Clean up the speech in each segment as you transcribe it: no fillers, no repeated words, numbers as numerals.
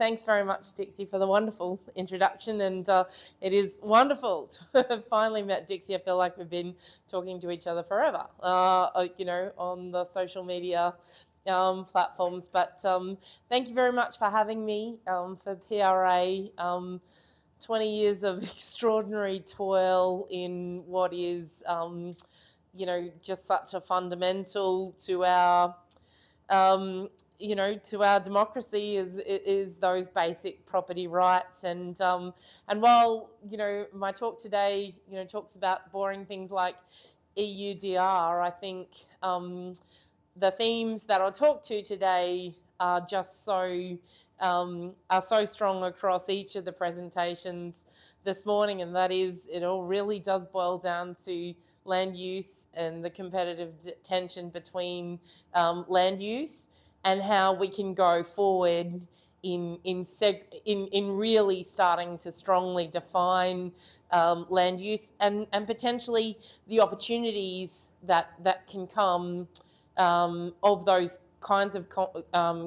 thanks very much, Dixie, for the wonderful introduction. And it is wonderful to have finally met Dixie. I feel like we've been talking to each other forever, on the social media platforms. But thank you very much for having me for PRA. 20 years of extraordinary toil in what is, just such a fundamental to our to our democracy is those basic property rights. And while my talk today talks about boring things like EUDR, I think the themes that I'll talk to today are just so strong across each of the presentations this morning, and that is, it all really does boil down to land use and the competitive tension between land use, and how we can go forward in really starting to strongly define land use and potentially the opportunities that can come of those kinds of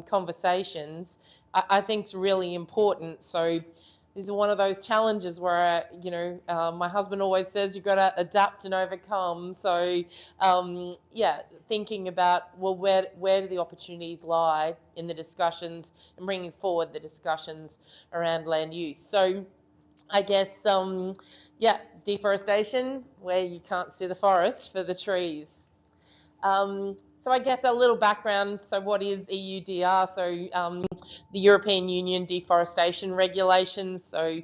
conversations. I think it's really important. So this is one of those challenges where, my husband always says you've got to adapt and overcome. So, thinking about, well, where do the opportunities lie in the discussions and bringing forward the discussions around land use. So, I guess, deforestation, where you can't see the forest for the trees. So I guess a little background. So what is EUDR? So the European Union Deforestation Regulations. So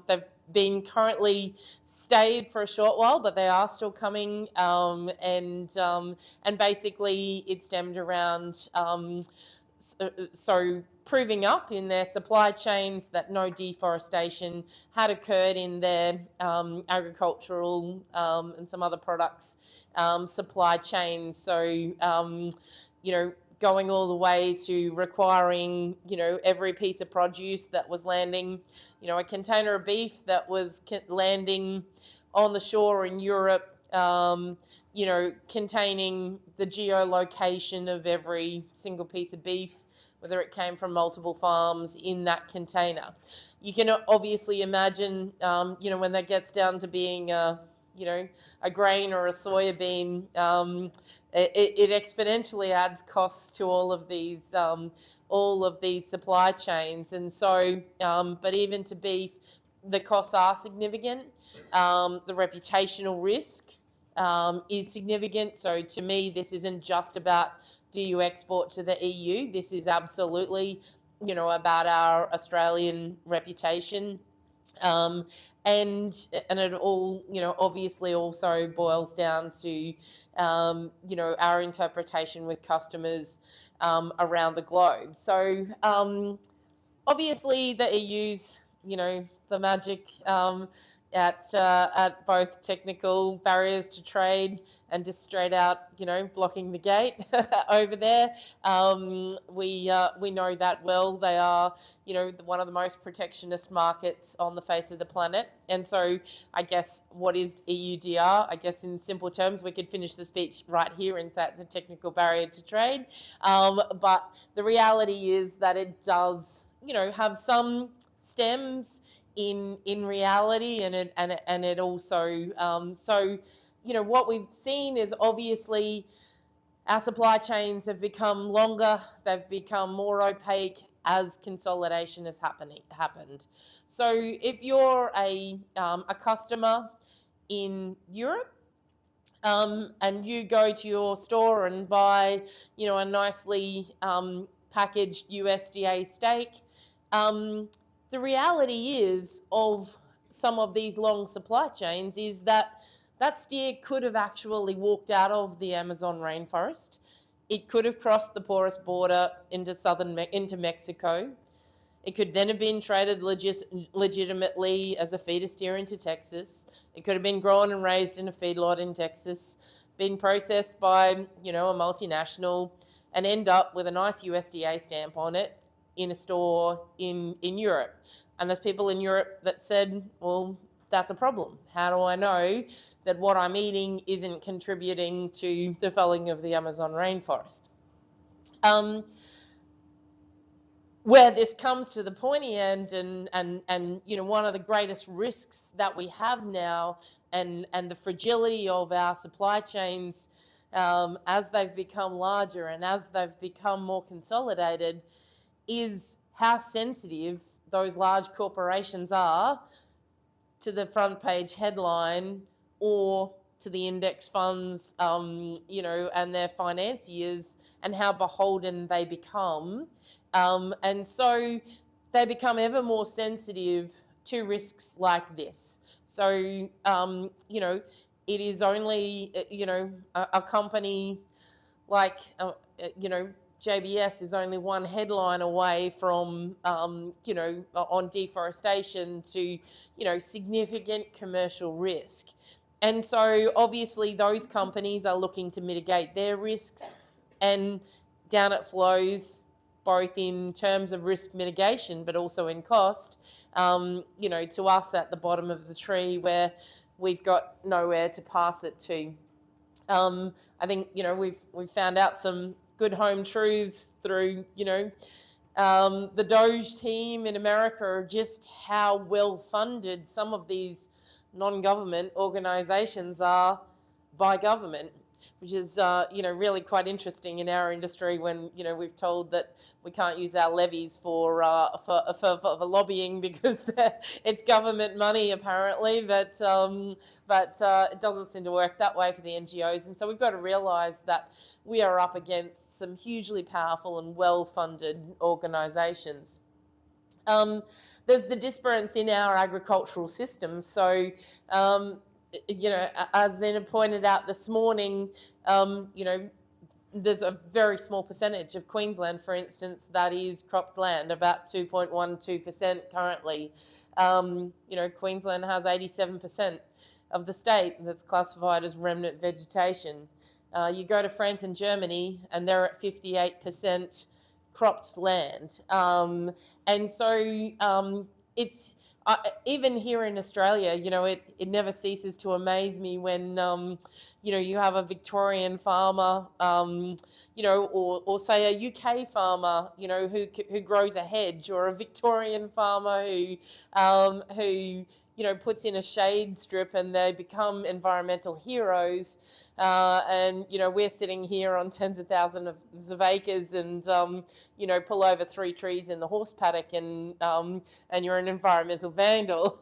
they've been currently stayed for a short while, but they are still coming. And basically it stemmed around proving up in their supply chains that no deforestation had occurred in their agricultural and some other products supply chains. So, going all the way to requiring, every piece of produce that was landing, a container of beef that was landing on the shore in Europe, containing the geolocation of every single piece of beef, whether it came from multiple farms in that container. You can obviously imagine, when that gets down to being a grain or a soybean, it exponentially adds costs to all of these supply chains. And so, but even to beef, the costs are significant. The reputational risk is significant. So to me, this isn't just about, do you export to the EU? This is absolutely, about our Australian reputation. And it all, obviously also boils down to, our interpretation with customers around the globe. So obviously the EU's, the magic at both technical barriers to trade and just straight out, blocking the gate over there. We know that well. They are, one of the most protectionist markets on the face of the planet. And so I guess, what is EUDR? I guess in simple terms, we could finish the speech right here and say it's a technical barrier to trade. But the reality is that it does, have some stems in reality, and it also what we've seen is, obviously our supply chains have become longer, they've become more opaque as consolidation has happened. So if you're a customer in Europe, and you go to your store and buy, a nicely packaged USDA steak, the reality is, of some of these long supply chains, is that steer could have actually walked out of the Amazon rainforest. It could have crossed the porous border into Mexico. It could then have been traded legitimately as a feeder steer into Texas. It could have been grown and raised in a feedlot in Texas, been processed by, a multinational, and end up with a nice USDA stamp on it in a store in Europe. And there's people in Europe that said, well, that's a problem. How do I know that what I'm eating isn't contributing to the felling of the Amazon rainforest? where this comes to the pointy end, and you know, one of the greatest risks that we have now, and the fragility of our supply chains as they've become larger and as they've become more consolidated, is how sensitive those large corporations are to the front page headline or to the index funds, you know, and their financiers, and how beholden they become. And so they become ever more sensitive to risks like this. So, you know, it is only, you know, a company like, you know, JBS is only one headline away from, you know, on deforestation to, you know, significant commercial risk. And so obviously those companies are looking to mitigate their risks, and down it flows, both in terms of risk mitigation, but also in cost, you know, to us at the bottom of the tree where we've got nowhere to pass it to. I think, you know, we've found out some good home truths through, you know, the Doge team in America, just how well funded some of these non-government organisations are by government, which is, you know, really quite interesting in our industry when, you know, we've told that we can't use our levies for lobbying because it's government money apparently, but it doesn't seem to work that way for the NGOs. And so we've got to realise that we are up against some hugely powerful and well-funded organisations. There's the disparity in our agricultural system. So, you know, as Zena pointed out this morning, you know, there's a very small percentage of Queensland, for instance, that is cropped land, about 2.12% currently. You know, Queensland has 87% of the state that's classified as remnant vegetation. You go to France and Germany, and they're at 58% cropped land. And so it's, even here in Australia, you know, it never ceases to amaze me when, you know, you have a Victorian farmer, you know, or say a UK farmer, you know, who grows a hedge, or a Victorian farmer who, you know, puts in a shade strip, and they become environmental heroes. And, you know, we're sitting here on tens of thousands of acres and, you know, pull over 3 trees in the horse paddock, and you're an environmental vandal.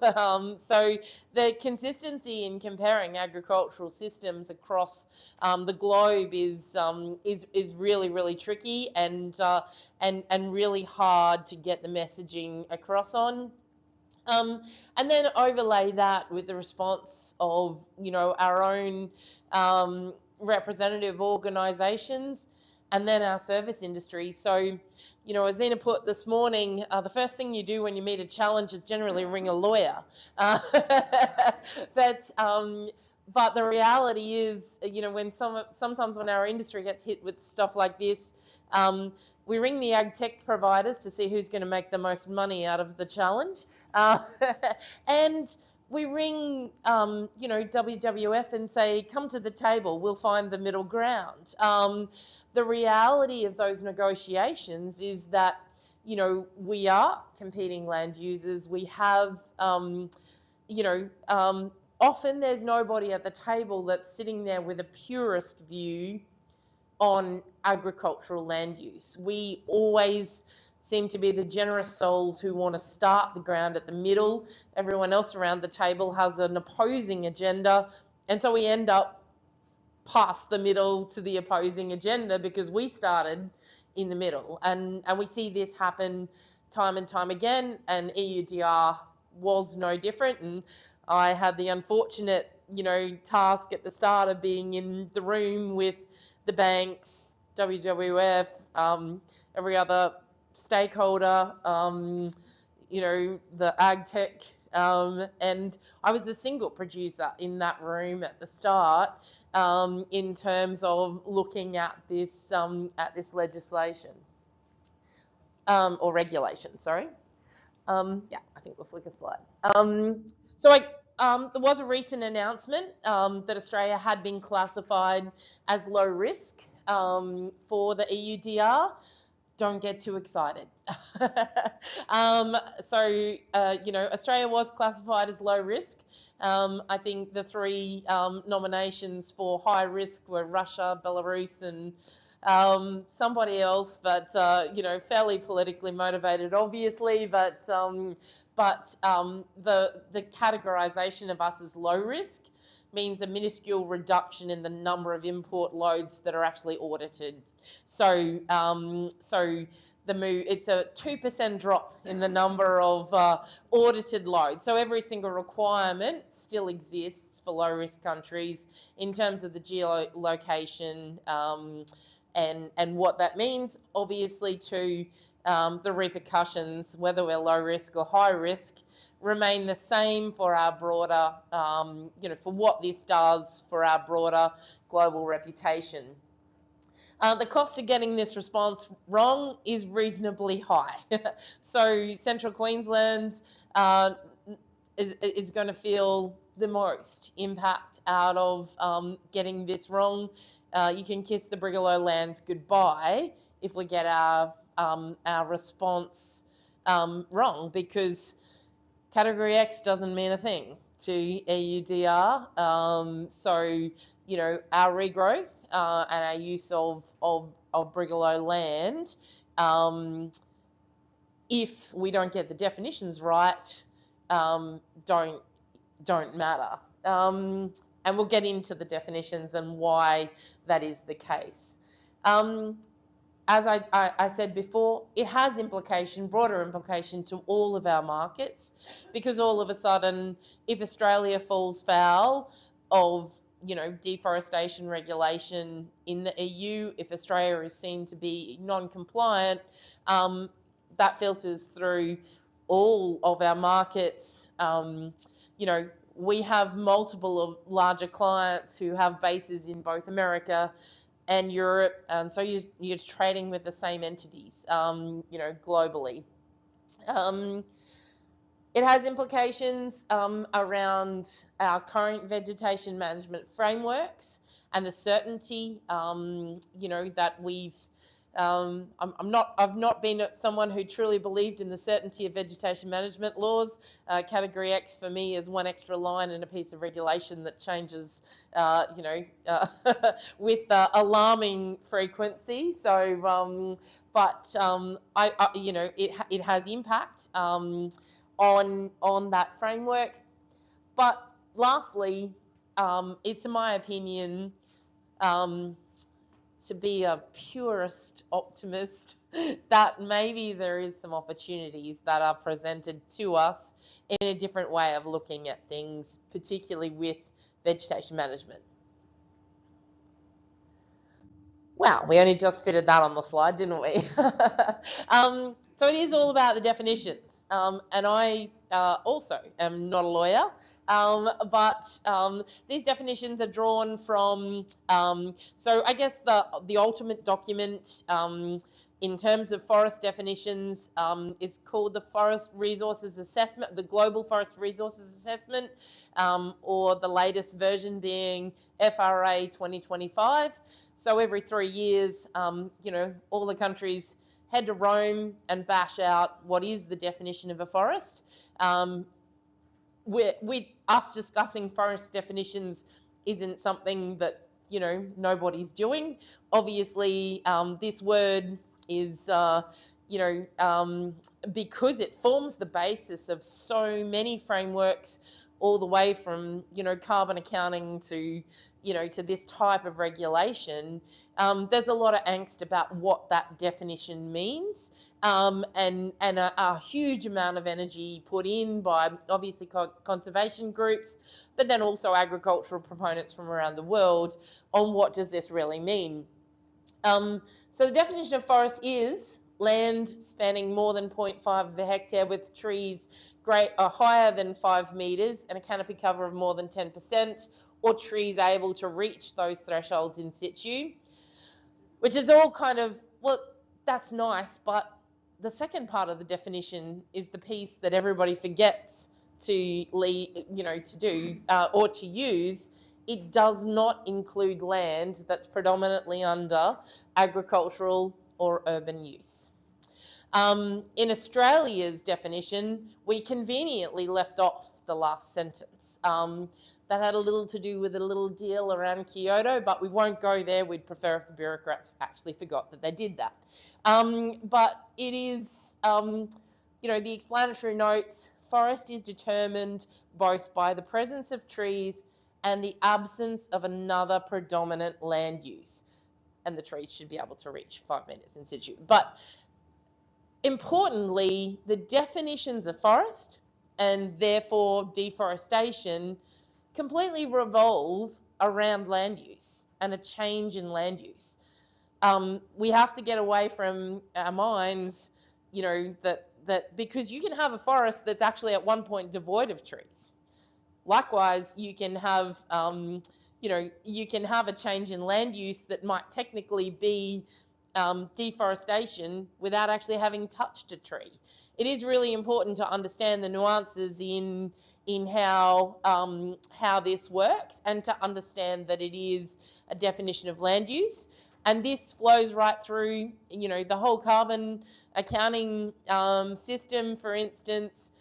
So the consistency in comparing agricultural systems across the globe is really, really tricky, and really hard to get the messaging across on. And then overlay that with the response of, you know, our own representative organisations, and then our service industry. So, you know, as Zena put this morning, the first thing you do when you meet a challenge is generally ring a lawyer. But the reality is, you know, when sometimes when our industry gets hit with stuff like this, we ring the ag tech providers to see who's going to make the most money out of the challenge. And we ring, you know, WWF and say, come to the table, we'll find the middle ground. The reality of those negotiations is that, you know, we are competing land users. We have, you know, often there's nobody at the table that's sitting there with a purist view on agricultural land use. We always seem to be the generous souls who want to start the ground at the middle. Everyone else around the table has an opposing agenda, and so we end up past the middle to the opposing agenda because we started in the middle. And we see this happen time and time again, and EUDR was no different. And I had the unfortunate, you know, task at the start of being in the room with the banks, WWF, every other stakeholder, you know, the ag tech, and I was the single producer in that room at the start, in terms of looking at this legislation, or regulation, sorry. Yeah, I think we'll flick a slide. So there was a recent announcement that Australia had been classified as low risk for the EUDR. don't get too excited. Australia was classified as low risk. I think the three nominations for high risk were Russia, Belarus, and somebody else, but fairly politically motivated, obviously. But the categorisation of us as low risk means a minuscule reduction in the number of import loads that are actually audited. So it's a 2% drop in the number of audited loads. So every single requirement still exists for low risk countries in terms of the geolocation and what that means, obviously, to the repercussions, whether we're low risk or high risk, remain the same for our broader, for what this does for our broader global reputation. The cost of getting this response wrong is reasonably high. So Central Queensland is going to feel the most impact out of getting this wrong. You can kiss the Brigalow lands goodbye if we get our response wrong, because Category X doesn't mean a thing to EUDR. Our regrowth and our use of Brigalow land, if we don't get the definitions right, don't matter. And we'll get into the definitions and why that is the case. As I said before, it has broader implication to all of our markets, because all of a sudden, if Australia falls foul of deforestation regulation in the EU, if Australia is seen to be non-compliant, that filters through all of our markets. We have multiple of larger clients who have bases in both America and Europe, and so you're trading with the same entities, globally. It has implications around our current vegetation management frameworks and the certainty, that we've. I've not been someone who truly believed in the certainty of vegetation management laws. Category X for me is one extra line in a piece of regulation that changes, with alarming frequency. So, it has impact on that framework. But lastly, it's in my opinion, to be a purist optimist, that maybe there is some opportunities that are presented to us in a different way of looking at things, particularly with vegetation management. Wow, we only just fitted that on the slide, didn't we? So it is all about the definitions. And I also am not a lawyer, but these definitions are drawn from, so I guess the ultimate document in terms of forest definitions is called the Forest Resources Assessment, the Global Forest Resources Assessment, or the latest version being FRA 2025. So every 3 years, all the countries head to Rome and bash out what is the definition of a forest. With us discussing forest definitions isn't something that, nobody's doing. Obviously, this word is, because it forms the basis of so many frameworks, all the way from, carbon accounting to, to this type of regulation, there's a lot of angst about what that definition means, and a huge amount of energy put in by obviously conservation groups, but then also agricultural proponents from around the world on what does this really mean. So the definition of forest is land spanning more than 0.5 of a hectare with trees higher than 5 metres and a canopy cover of more than 10%, or trees able to reach those thresholds in situ, which is all kind of, well, that's nice, but the second part of the definition is the piece that everybody forgets to do or to use. It does not include land that's predominantly under agricultural or urban use. In Australia's definition, we conveniently left off the last sentence. That had a little to do with a little deal around Kyoto, but we won't go there. We'd prefer if the bureaucrats actually forgot that they did that. But it is, the explanatory notes, forest is determined both by the presence of trees and the absence of another predominant land use. And the trees should be able to reach 5 meters in situ. But importantly, the definitions of forest and therefore deforestation completely revolve around land use and a change in land use. We have to get away from our minds, that because you can have a forest that's actually at one point devoid of trees. Likewise, you can have, you can have a change in land use that might technically be deforestation without actually having touched a tree. It is really important to understand the nuances in how this works, and to understand that it is a definition of land use. And this flows right through, the whole carbon accounting system. For instance,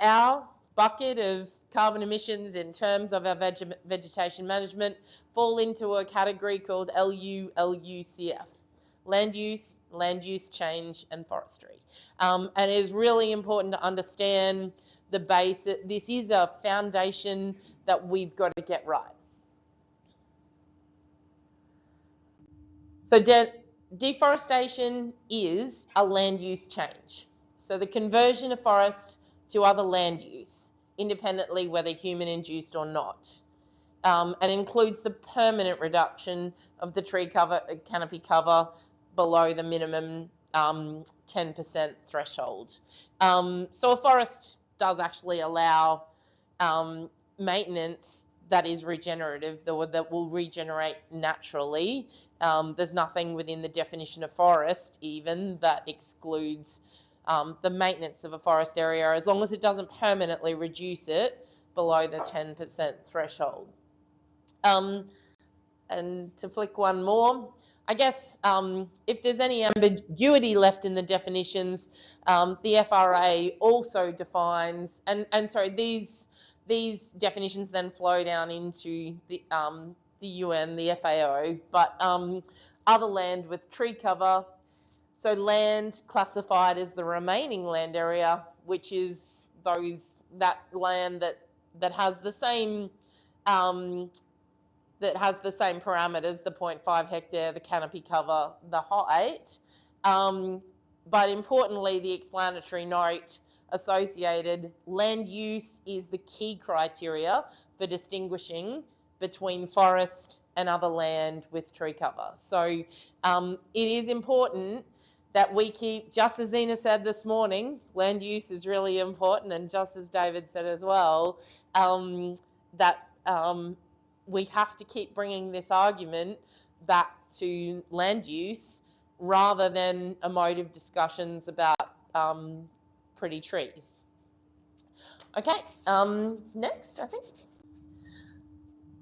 our bucket of carbon emissions in terms of our vegetation management fall into a category called LUCF, land use change and forestry. And it is really important to understand the base. This is a foundation that we've got to get right. So deforestation is a land use change. So the conversion of forest to other land use, independently whether human induced or not, and includes the permanent reduction of the tree canopy cover below the minimum 10% threshold. So a forest does actually allow maintenance that is regenerative, that will regenerate naturally. There's nothing within the definition of forest even that excludes the maintenance of a forest area, as long as it doesn't permanently reduce it below the 10% threshold. And to flick one more, I guess if there's any ambiguity left in the definitions, the FRA also defines, and sorry, these definitions then flow down into the UN, the FAO, but other land with tree cover, so land classified as the remaining land area, which is that land that has the same parameters, the 0.5 hectare, the canopy cover, the height. But importantly, the explanatory note associated, land use is the key criteria for distinguishing between forest and other land with tree cover. So it is important that we keep, just as Zena said this morning, land use is really important, and just as David said as well, that we have to keep bringing this argument back to land use rather than emotive discussions about pretty trees. Okay, next, I think.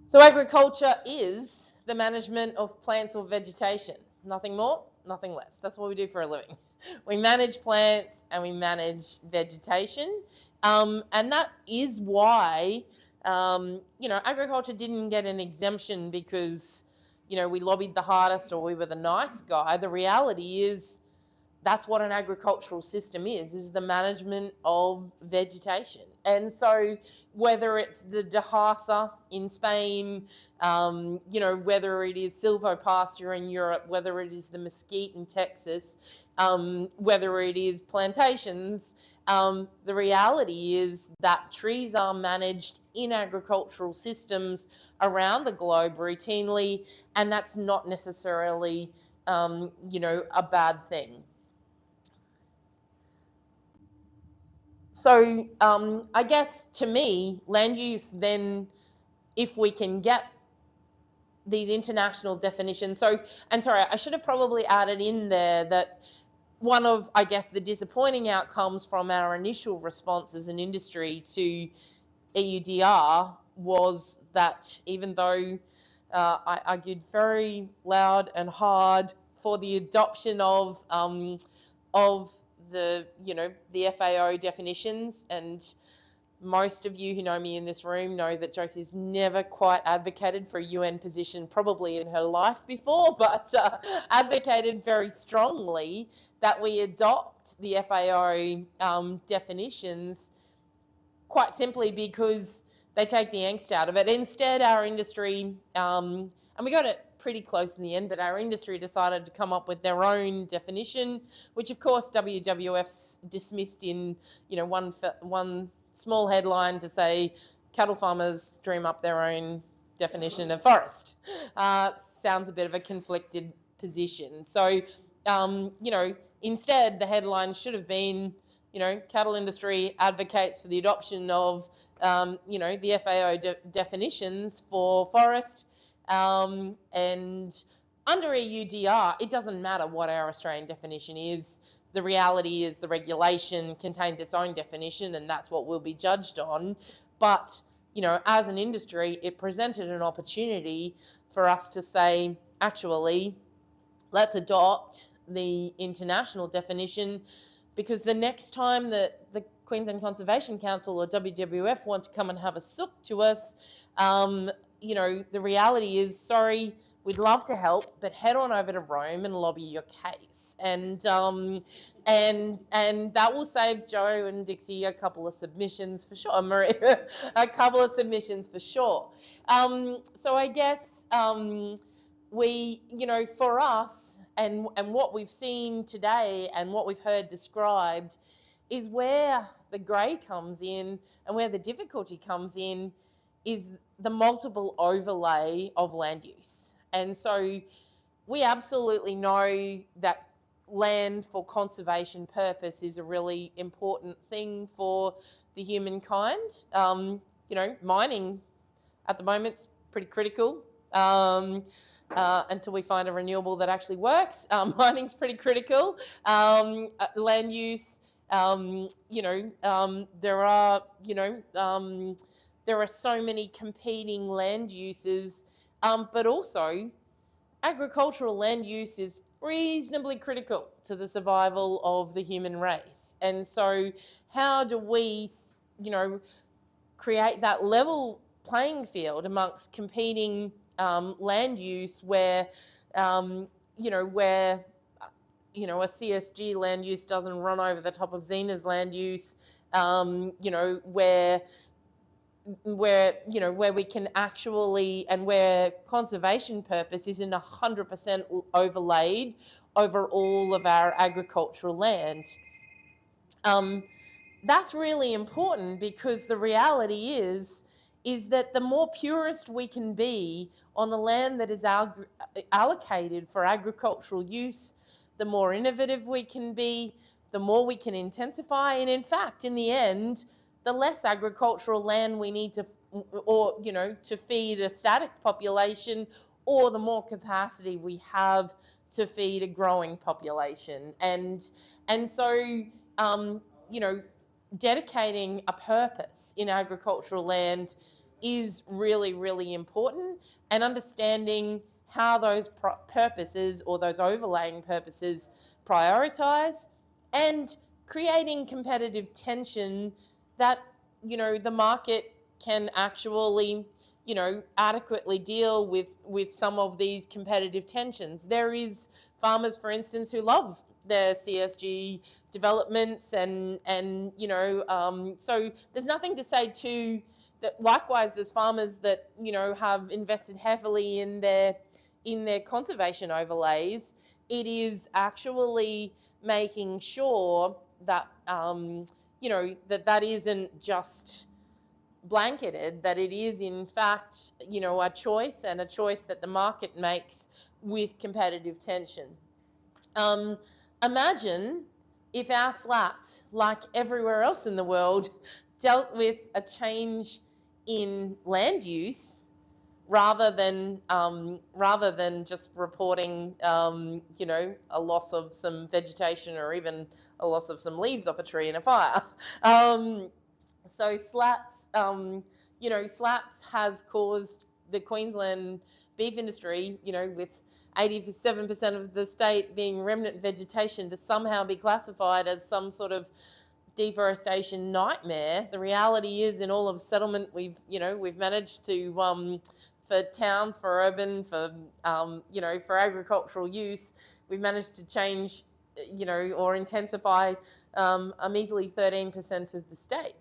So agriculture is the management of plants or vegetation. Nothing more, nothing less. That's what we do for a living. We manage plants and we manage vegetation. And that is why, agriculture didn't get an exemption because, we lobbied the hardest or we were the nice guy. The reality is that's what an agricultural system is the management of vegetation. And so whether it's the Dehasa in Spain, whether it is silvopasture in Europe, whether it is the mesquite in Texas, whether it is plantations, the reality is that trees are managed in agricultural systems around the globe routinely, and that's not necessarily, a bad thing. So I guess to me, land use then, if we can get these international definitions. So, and sorry, I should have probably added in there that one of, I guess, the disappointing outcomes from our initial response as an industry to EUDR was that even though I argued very loud and hard for the adoption of of the, the FAO definitions. And most of you who know me in this room know that Josie's never quite advocated for a UN position probably in her life before, but advocated very strongly that we adopt the FAO definitions, quite simply because they take the angst out of it. Instead, our industry, and we got it pretty close in the end, but our industry decided to come up with their own definition, which of course WWF's dismissed in, one small headline to say cattle farmers dream up their own definition of forest. Sounds a bit of a conflicted position. So, instead the headline should have been, cattle industry advocates for the adoption of, the FAO definitions for forest. And under EUDR, it doesn't matter what our Australian definition is. The reality is the regulation contains its own definition, and that's what we'll be judged on. But, as an industry, it presented an opportunity for us to say, actually, let's adopt the international definition, because the next time that the Queensland Conservation Council or WWF want to come and have a sook to us, the reality is, sorry, we'd love to help, but head on over to Rome and lobby your case. And that will save Joe and Dixie a couple of submissions for sure, Maria, a couple of submissions for sure. So I guess we, for us, and what we've seen today and what we've heard described is where the grey comes in, and where the difficulty comes in is the multiple overlay of land use. And so we absolutely know that land for conservation purpose is a really important thing for the humankind. Mining at the moment's pretty critical. Until we find a renewable that actually works, mining's pretty critical. Land use, there are so many competing land uses, but also agricultural land use is reasonably critical to the survival of the human race. And so how do we, create that level playing field amongst competing land use where, where a CSG land use doesn't run over the top of Zena's land use, where we can actually, and where conservation purpose isn't 100% overlaid over all of our agricultural land. That's really important, because the reality is that the more purist we can be on the land that is allocated for agricultural use, the more innovative we can be, the more we can intensify, and in fact, in the end, the less agricultural land we need to feed a static population, or the more capacity we have to feed a growing population. And so, dedicating a purpose in agricultural land is really, really important, and understanding how those purposes, or those overlaying purposes, prioritize, and creating competitive tension that, the market can actually, adequately deal with some of these competitive tensions. There is farmers, for instance, who love their CSG developments, and so there's nothing to say too that likewise there's farmers that, have invested heavily in their conservation overlays. It is actually making sure that that isn't just blanketed, that it is in fact, a choice, and a choice that the market makes with competitive tension. Imagine if our slats, like everywhere else in the world, dealt with a change in land use rather than just reporting, a loss of some vegetation, or even a loss of some leaves off a tree in a fire. So slats, slats has caused the Queensland beef industry, with 87% of the state being remnant vegetation to somehow be classified as some sort of deforestation nightmare. The reality is, in all of settlement, we've managed to for towns, for urban, for for agricultural use, we've managed to change, or intensify a measly 13% of the state.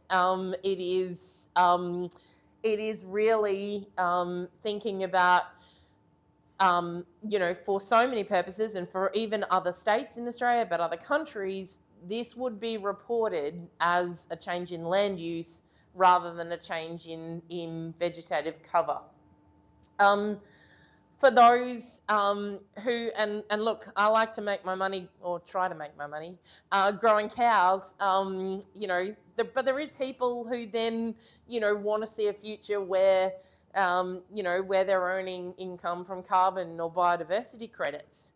It is really thinking about, for so many purposes, and for even other states in Australia, but other countries, this would be reported as a change in land use rather than a change in vegetative cover. For those who, and look, I like to make my money, or try to make my money, growing cows, but there is people who then, want to see a future where, where they're earning income from carbon or biodiversity credits.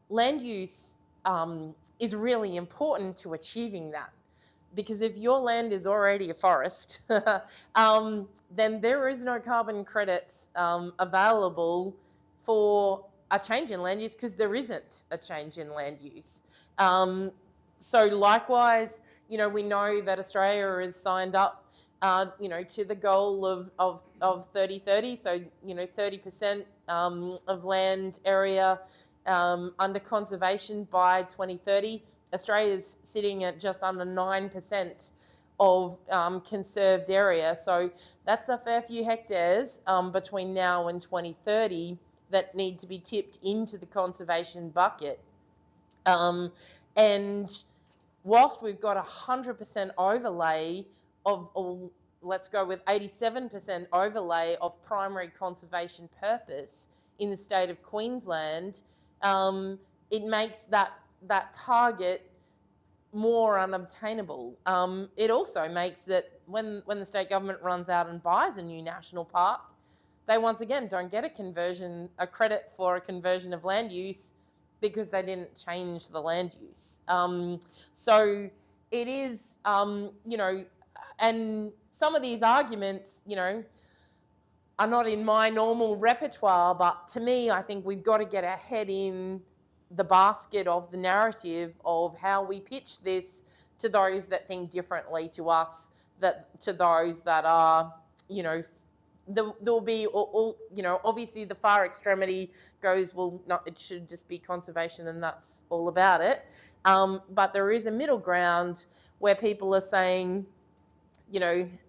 Land use is really important to achieving that, because if your land is already a forest, then there is no carbon credits available for a change in land use, because there isn't a change in land use. So likewise, we know that Australia is signed up, to the goal of 30-30. So, 30% of land area under conservation by 2030. Australia's sitting at just under 9% of conserved area. So that's a fair few hectares between now and 2030 that need to be tipped into the conservation bucket. And whilst we've got 100% overlay or let's go with 87% overlay of primary conservation purpose in the state of Queensland, it makes that target more unobtainable. It also makes that when the state government runs out and buys a new national park, they once again don't get a credit for a conversion of land use, because they didn't change the land use. So it is, and some of these arguments, are not in my normal repertoire, but to me, I think we've got to get our head in the basket of the narrative of how we pitch this to those that think differently to us, to those that are, there'll be all, obviously the far extremity goes, well, no, it should just be conservation and that's all about it. But there is a middle ground where people are saying,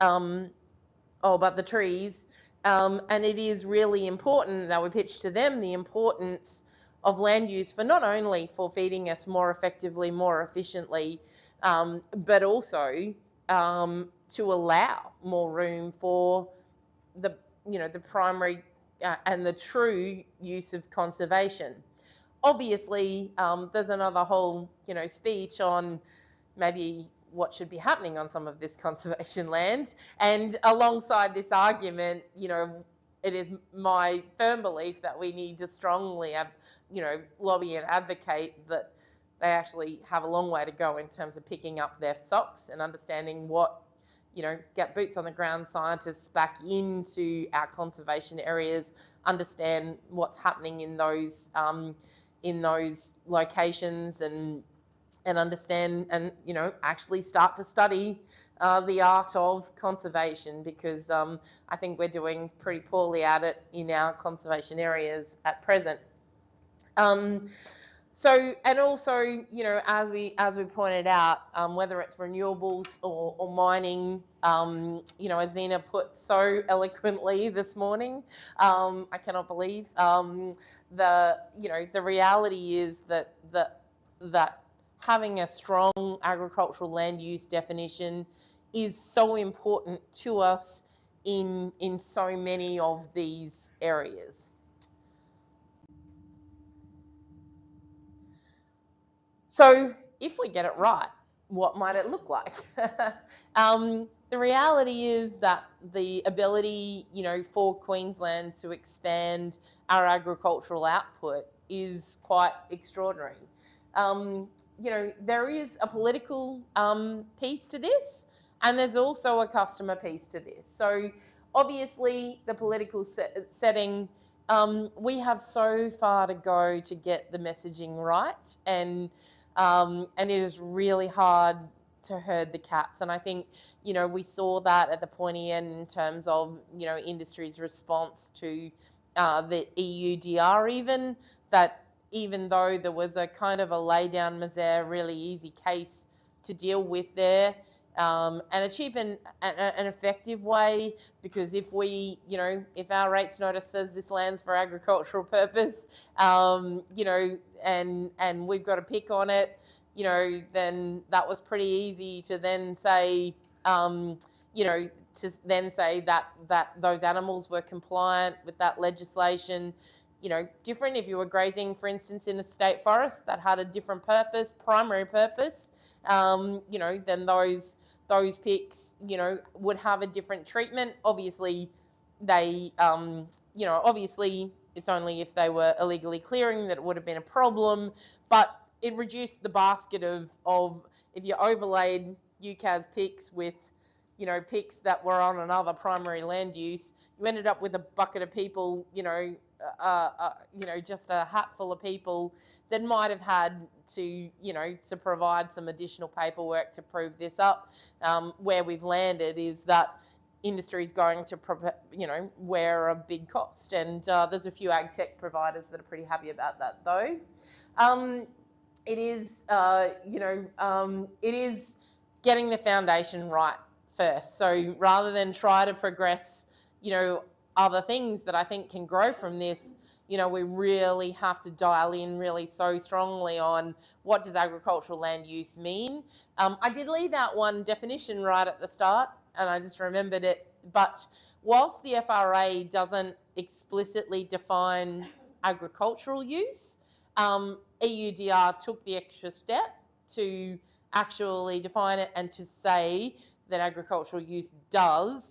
oh, but the trees, and it is really important that we pitch to them the importance of land use for not only for feeding us more effectively, more efficiently, but also to allow more room for the primary and the true use of conservation. Obviously, there's another whole speech on maybe what should be happening on some of this conservation land, and alongside this argument, it is my firm belief that we need to strongly lobby and advocate that they actually have a long way to go in terms of picking up their socks and understanding what, get boots on the ground scientists back into our conservation areas, understand what's happening in those locations, and understand and actually start to study the art of conservation, because I think we're doing pretty poorly at it in our conservation areas at present. So, and also, as we pointed out, whether it's renewables or mining, as Zena put so eloquently this morning, I cannot believe the reality is that having a strong agricultural land use definition is so important to us in so many of these areas. So if we get it right, what might it look like? The reality is that the ability, for Queensland to expand our agricultural output is quite extraordinary. There is a political piece to this, and there's also a customer piece to this. So obviously the political setting we have so far to go to get the messaging right, and it is really hard to herd the cats. And I think, you know, we saw that at the pointy end in terms of, you know, industry's response to the EUDR, even though there was a kind of a lay down misere, really easy case to deal with there, and a cheap and an effective way, because if we, you know, if our rates notice says this land's for agricultural purpose, you know, and we've got a pick on it, you know, then that was pretty easy to then say, you know, to then say that those animals were compliant with that legislation. You know, different if you were grazing, for instance, in a state forest that had a different purpose, primary purpose, you know, then those picks, you know, would have a different treatment. Obviously, they, you know, obviously it's only if they were illegally clearing that it would have been a problem, but it reduced the basket of if you overlaid UCAS picks with, you know, picks that were on another primary land use, you ended up with a bucket of people, you know, just a hat full of people that might have had to, you know, to provide some additional paperwork to prove this up. Where we've landed is that industry is going to, you know, wear a big cost, and there's a few ag tech providers that are pretty happy about that, though. It is, it is getting the foundation right first. So rather than try to progress, you know, other things that I think can grow from this, you know, we really have to dial in really so strongly on what does agricultural land use mean. I did leave out one definition right at the start, and I just remembered it. But whilst the FRA doesn't explicitly define agricultural use, EUDR took the extra step to actually define it and to say that agricultural use does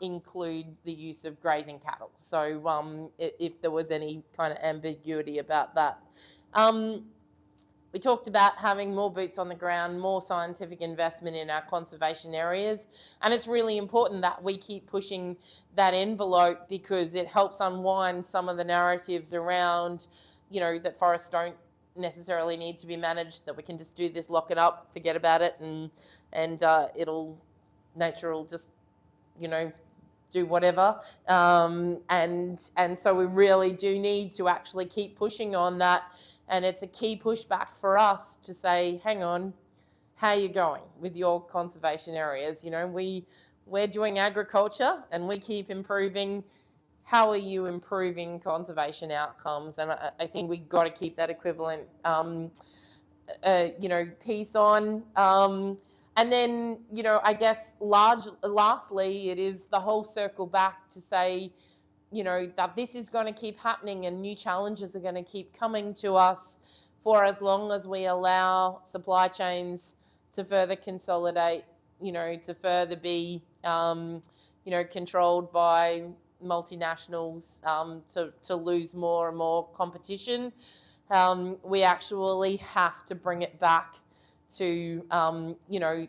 include the use of grazing cattle. So if there was any kind of ambiguity about that. We talked about having more boots on the ground, more scientific investment in our conservation areas, and it's really important that we keep pushing that envelope, because it helps unwind some of the narratives around, you know, that forests don't necessarily need to be managed, that we can just do this, lock it up, forget about it, and nature will just, you know, do whatever. And so we really do need to actually keep pushing on that. And it's a key pushback for us to say, hang on, how are you going with your conservation areas? You know, we're doing agriculture and we keep improving. How are you improving conservation outcomes? And I think we've got to keep that equivalent, you know, piece on. And then, you know, I guess lastly, it is the whole circle back to say, you know, that this is going to keep happening and new challenges are going to keep coming to us for as long as we allow supply chains to further consolidate, you know, to further be, you know, controlled by multinationals, to lose more and more competition. We actually have to bring it back to, you know,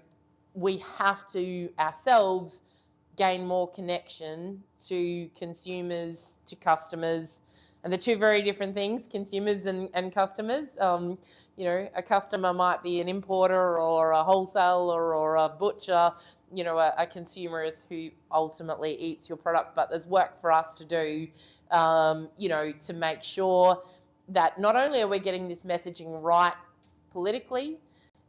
we have to ourselves gain more connection to consumers, to customers, and the two very different things, consumers and customers. You know, a customer might be an importer or a wholesaler or a butcher. You know, a consumer is who ultimately eats your product, but there's work for us to do, you know, to make sure that not only are we getting this messaging right politically,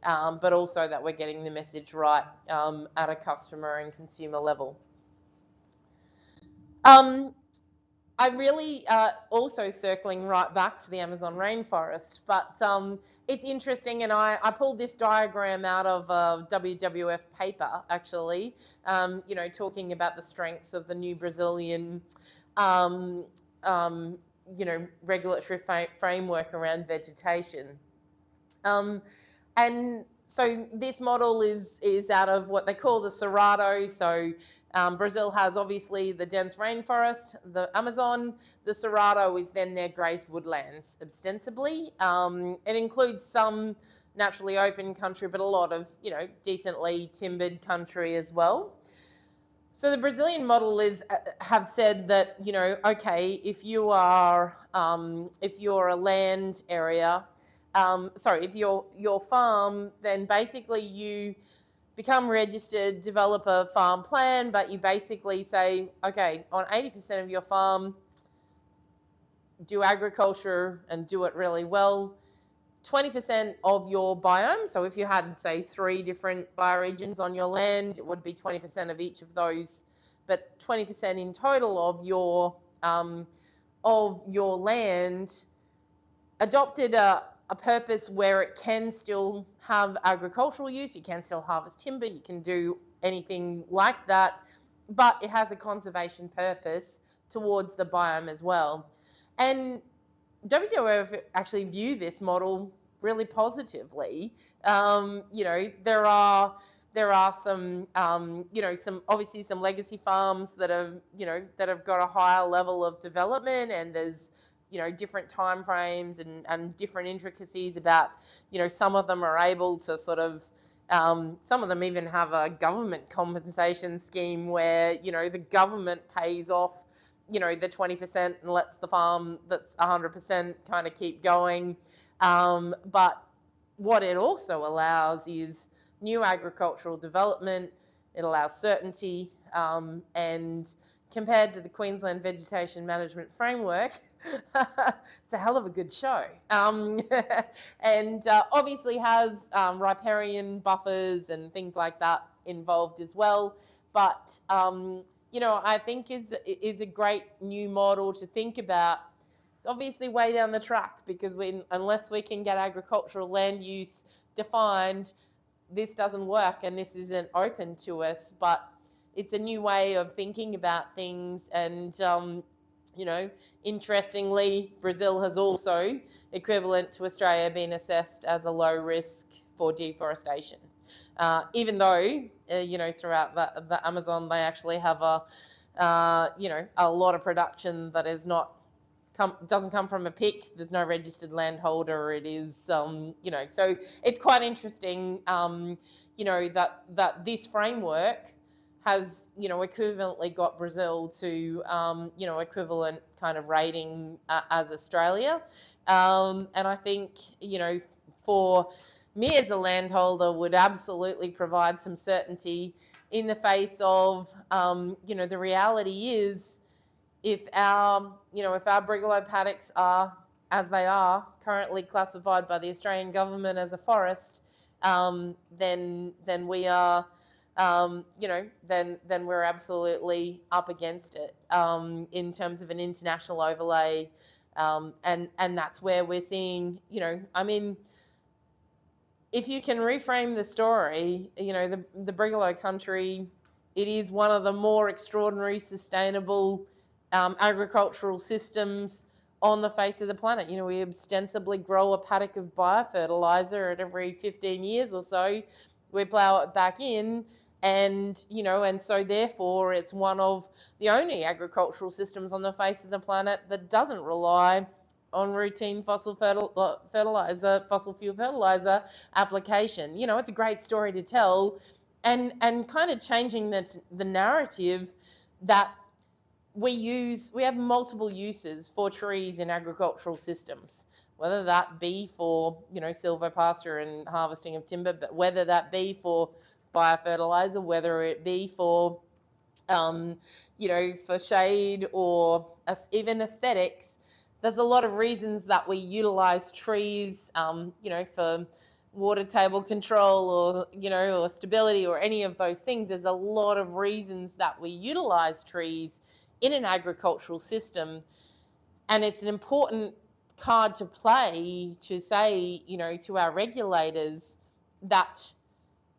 but also that we're getting the message right at a customer and consumer level. I really also circling right back to the Amazon rainforest, but it's interesting, and I pulled this diagram out of a WWF paper, actually, you know, talking about the strengths of the new Brazilian, you know, regulatory framework around vegetation. And so this model is out of what they call the Cerrado. So Brazil has obviously the dense rainforest, the Amazon. The Cerrado is then their grazed woodlands, ostensibly. It includes some naturally open country, but a lot of, you know, decently timbered country as well. So the Brazilian model is have said that, you know, okay, if you are if you're a land area, sorry, if you're your farm, then basically you become registered, develop a farm plan, but you basically say, okay, on 80% of your farm, do agriculture and do it really well. 20% of your biome, so if you had, say, 3 different bioregions on your land, it would be 20% of each of those, but 20% in total of your land adopted a purpose where it can still have agricultural use, you can still harvest timber, you can do anything like that, but it has a conservation purpose towards the biome as well. And WWF actually view this model really positively. You know, there are some, you know, obviously some legacy farms that have, you know, that have got a higher level of development, and there's, you know, different time frames and different intricacies about, you know, some of them are able to sort of, some of them even have a government compensation scheme where, you know, the government pays off, you know, the 20% and lets the farm that's 100% kind of keep going. But what it also allows is new agricultural development. It allows certainty, and compared to the Queensland Vegetation Management Framework, it's a hell of a good show. And obviously has riparian buffers and things like that involved as well. But you know, I think is a great new model to think about. It's obviously way down the track because unless we can get agricultural land use defined, this doesn't work and this isn't open to us. But it's a new way of thinking about things, and you know, interestingly, Brazil has also, equivalent to Australia, been assessed as a low risk for deforestation. Even though, you know, throughout the Amazon, they actually have you know, a lot of production that is doesn't come from a pick. There's no registered landholder. It is, you know, so it's quite interesting, you know, that this framework has, you know, equivalently got Brazil to, you know, equivalent kind of rating as Australia. And I think, you know, for me as a landholder would absolutely provide some certainty in the face of, you know, the reality is if our brigalow paddocks are, as they are, currently classified by the Australian government as a forest, then we are, you know, then we're absolutely up against it in terms of an international overlay, and that's where we're seeing, you know, I mean, if you can reframe the story, you know, the Brigalow country, it is one of the more extraordinary sustainable agricultural systems on the face of the planet. You know, we ostensibly grow a paddock of biofertilizer at every 15 years or so. We plough it back in, and, you know, and so therefore it's one of the only agricultural systems on the face of the planet that doesn't rely on routine fossil fuel fertilizer application. You know, it's a great story to tell, and kind of changing the narrative that we have multiple uses for trees in agricultural systems, whether that be for, you know, silvopasture and harvesting of timber, but whether that be for biofertilizer, whether it be for, you know, for shade or even aesthetics. There's a lot of reasons that we utilize trees, you know, for water table control or, you know, or stability or any of those things. There's a lot of reasons that we utilize trees in an agricultural system, and it's an important card to play to say, you know, to our regulators that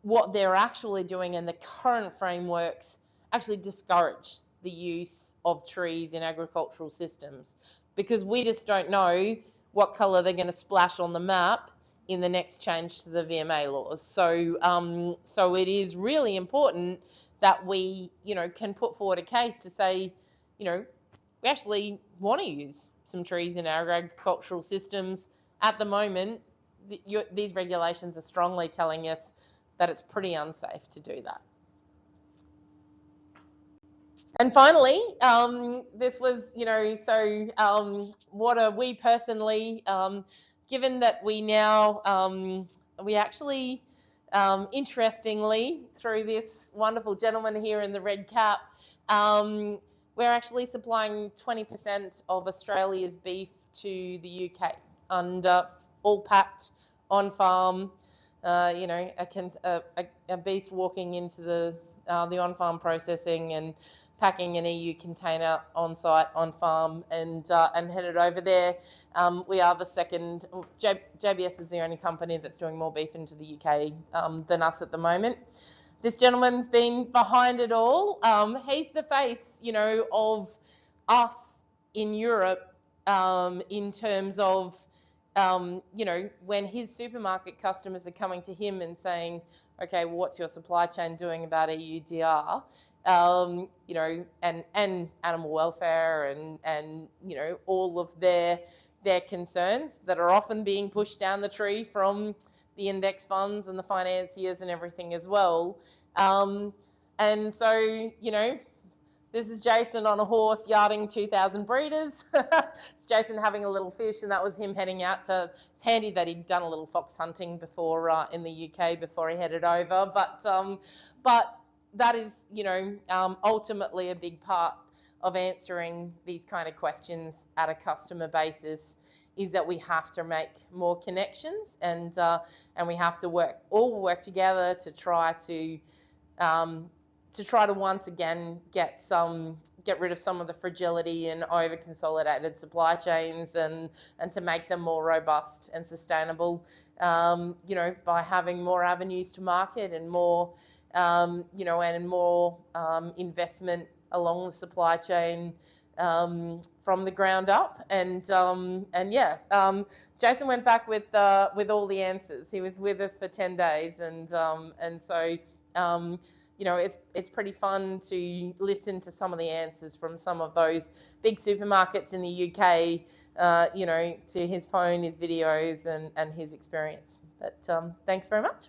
what they're actually doing and the current frameworks actually discourage the use of trees in agricultural systems, because we just don't know what colour they're going to splash on the map in the next change to the VMA laws. So, so it is really important that we, you know, can put forward a case to say, you know, we actually want to use some trees in our agricultural systems. At the moment, these regulations are strongly telling us that it's pretty unsafe to do that. And finally, this was, what are we personally, given that we now, we actually, interestingly, through this wonderful gentleman here in the red cap, we're actually supplying 20% of Australia's beef to the UK, under all packed on farm. A beast walking into the on-farm processing and packing an EU container on site, on farm, and headed over there. We are the second. JBS is the only company that's doing more beef into the UK than us at the moment. This gentleman's been behind it all. He's the face, of us in Europe, in terms of, when his supermarket customers are coming to him and saying, okay, well, what's your supply chain doing about EUDR? And animal welfare and all of their concerns that are often being pushed down the tree from the index funds and the financiers and everything as well. And so, this is Jason on a horse yarding 2,000 breeders. It's Jason having a little fish, and that was him heading out to. It's handy that he'd done a little fox hunting before in the UK before he headed over. But that is, ultimately a big part of answering these kind of questions at a customer basis, is that we have to make more connections, and we have to work together to try to once again get rid of some of the fragility and over consolidated supply chains, and to make them more robust and sustainable, by having more avenues to market and more, and more investment along the supply chain from the ground up. And Jason went back with all the answers. He was with us for 10 days, and so it's pretty fun to listen to some of the answers from some of those big supermarkets in the UK, to his phone, his videos, and his experience. But thanks very much.